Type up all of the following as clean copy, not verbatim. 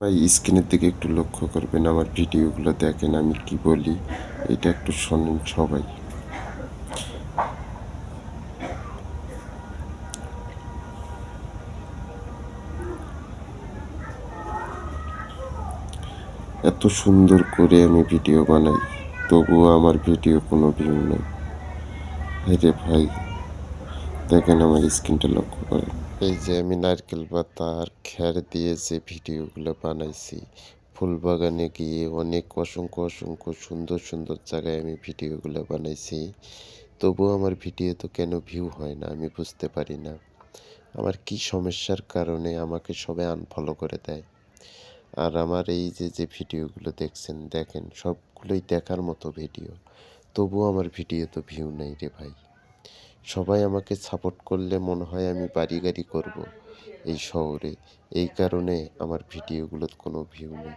ভাই স্ক্রিনের দিকে একটু লক্ষ্য করবেন, আমার ভিডিওগুলো দেখেন আমি কি বলি, এটা একটু শোনেন সবাই। এত সুন্দর করে আমি ভিডিও বানাই, তবুও আমার ভিডিও কোনো ভিউ নেই। রে ভাই, দেখেন আমার স্ক্রিনটা লক্ষ্য করেন। এই যে আমি নারকেল পাতা আর খ্যার দিয়ে যে ভিডিওগুলো বানাইছি, ফুলবাগানে গিয়ে অনেক অসংখ্য অসংখ্য সুন্দর সুন্দর জায়গায় আমি ভিডিওগুলো বানাইছি, তবুও আমার ভিডিও তো কেন ভিউ হয় না আমি বুঝতে পারি না। আমার কি সমস্যার কারণে আমাকে সবাই আনফলো করে দেয়। আর আমার এই যে ভিডিওগুলো দেখছেন, দেখেন সবগুলোই দেখার মতো ভিডিও, তবুও আমার ভিডিও তো ভিউ নেই রে ভাই। সবাই আমাকে সাপোর্ট করলে মনে হয় আমি বাড়ি গাড়ি করব এই শহরে, এই কারণে আমার ভিডিওগুলোর কোনো ভিউ নেই।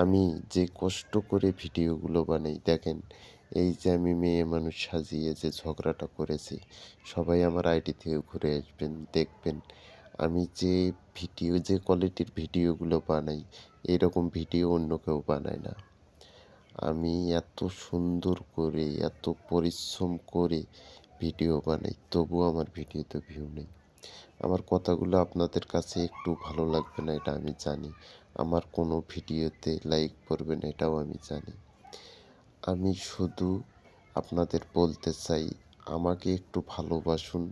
আমি যে কষ্ট করে ভিডিওগুলো বানাই দেখেন, এই যে আমি মেয়ে মানুষ সাজিয়ে যে ঝগড়াটা করেছি, সবাই আমার আইডি থেকে ঘুরে আসবেন, দেখবেন আমি যে ভিডিও, যে কোয়ালিটির ভিডিওগুলো বানাই, এরকম ভিডিও অন্য কেউ বানায় না। আমি এত সুন্দর করে, এত পরিশ্রম করে ভিডিও বানাই, তবুও আমার ভিডিওতে ভিউ নেই। আমার কথাগুলো আপনাদের কাছে একটু ভালো লাগবে না, এটা আমি জানি। আমার কোনো ভিডিওতে লাইক করবে না, এটাও আমি জানি। আমি শুধু আপনাদের বলতে চাই, আমাকে একটু ভালোবাসুন।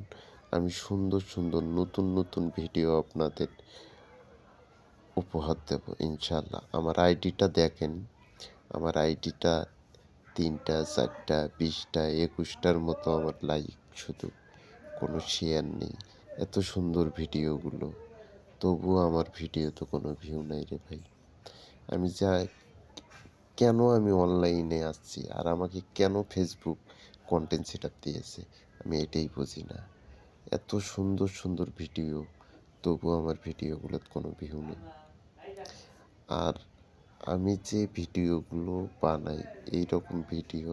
আমি সুন্দর সুন্দর নতুন নতুন ভিডিও আপনাদের উপহার দেব ইনশাল্লাহ। আমার আইডিটা দেখেন, আমার আইডিটা 3টা 4টা 20টা 21টার মতো আমার লাইক, শুধু কোনো শেয়ার নেই। এত সুন্দর ভিডিওগুলো, তবুও আমার ভিডিওতে কোনো ভিউ নাই রে ভাই। আমি যা, কেন আমি অনলাইনে আসছি আর আমাকে কেন ফেসবুক কন্টেন্ট সেট আপ দিয়েছে, আমি এটাই বুঝি না। এত সুন্দর সুন্দর ভিডিও, তবুও আমার ভিডিওগুলোতে কোনো ভিউ নেই। আর আমি যে ভিডিওগুলো বানাই, এইরকম ভিডিও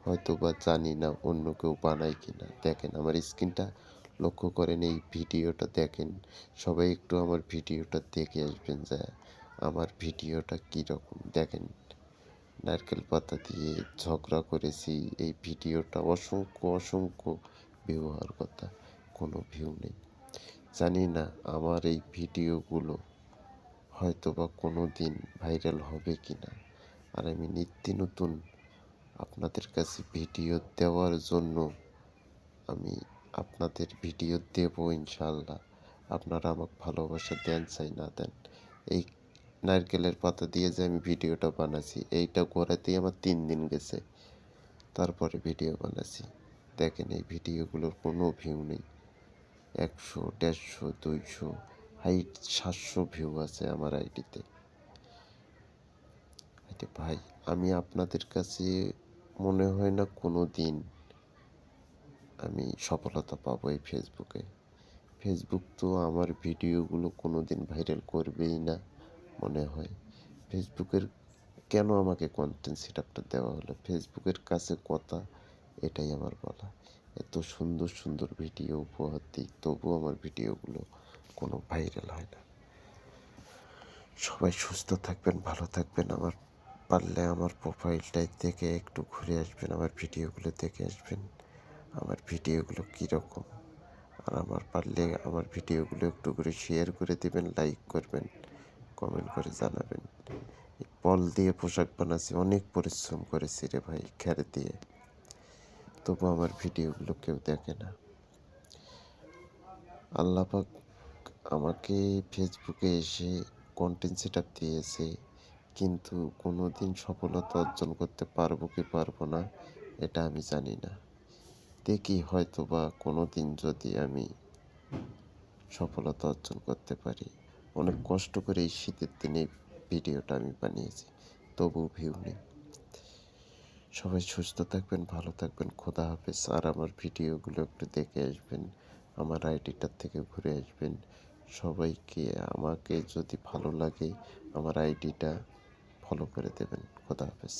হয়তো বা জানি না অন্য কেউ বানায় কি না। দেখেন আমার স্ক্রিনটা লক্ষ্য করেন, এই ভিডিওটা দেখেন, সবাই একটু আমার ভিডিওটা দেখে আসবেন, যা আমার ভিডিওটা কীরকম দেখেন। নারকেল পাতা দিয়ে ঝগড়া করেছি, এই ভিডিওটা অসংখ্য অসংখ্য ভিউ হওয়ার কথা, কোনো ভিউ নেই। জানি না আমার এই ভিডিওগুলো হয়তো বা কোনো দিন ভাইরাল হবে কি না। আর আমি নিত্য নতুন আপনাদের কাছে ভিডিও দেওয়ার জন্য আমি আপনাদের ভিডিও দেব ইনশাল্লাহ। আপনারা আমাকে ভালোবাসা দেন চাই না দেন, এই নারকেলের পাতা দিয়ে যে আমি ভিডিওটা বানাচ্ছি, এইটা করাতেই আমার 3 দিন গেছে, তারপরে ভিডিও বানাচ্ছি। দেখেন এই ভিডিওগুলোর কোনো ভিউ নেই, 100 150 200 হাইট 700 ভিউ আছে আমার আইডিতে। ভাই, আমি আপনাদের কাছে মনে হয় না কোনো দিন আমি সফলতা পাবো এই ফেসবুকে। ফেসবুক তো আমার ভিডিওগুলো কোনো দিন ভাইরাল করবেই না মনে হয়। ফেসবুকের কেন আমাকে কন্টেন্ট সেট আপটা দেওয়া হলো, ফেসবুকের কাছে কথা, এটাই আমার বলা। এত সুন্দর সুন্দর ভিডিও উপহার দিই, তবুও আমার ভিডিওগুলো কোনো ভাইরাল হয় না। সবাই সুস্থ থাকবেন, ভালো থাকবেন। আমার পারলে আমার প্রোফাইলটায় দেখে একটু ঘুরে আসবেন, আমার ভিডিওগুলো দেখে আসবেন, আমার ভিডিওগুলো কীরকম। আর আমার পারলে আমার ভিডিওগুলো একটু করে শেয়ার করে দেবেন, লাইক করবেন, কমেন্ট করে জানাবেন। বল দিয়ে পোশাক বানাচ্ছি, অনেক পরিশ্রম করেছি রে ভাই খ্যার দিয়ে, তবু আমার ভিডিওগুলো কেউ দেখে না। আল্লাহ পাক আমাকে ফেসবুকে এসে কন্টেন্ট সেট আপ দিয়েছে, কিন্তু কোনো দিন সফলতা অর্জন করতে পারবো কি পারবো না এটা আমি জানি না। দেখি হয়তো বা কোনো দিন যদি আমি সফলতা অর্জন করতে পারি। অনেক কষ্ট করে এই শীতের দিনে ভিডিওটা আমি বানিয়েছি, তবু ভিউ নেই। সবাই সুস্থ থাকবেন, ভালো থাকবেন, খোদা হাফেজ। আর আমার ভিডিওগুলো একটু দেখে আসবেন, আমার আইডিটার থেকে ঘুরে আসবেন। সবাইকে, আমাকে যদি ভালো লাগে আমার আইডিটা ফলো করে দেবেন। খোদা হাফেজ।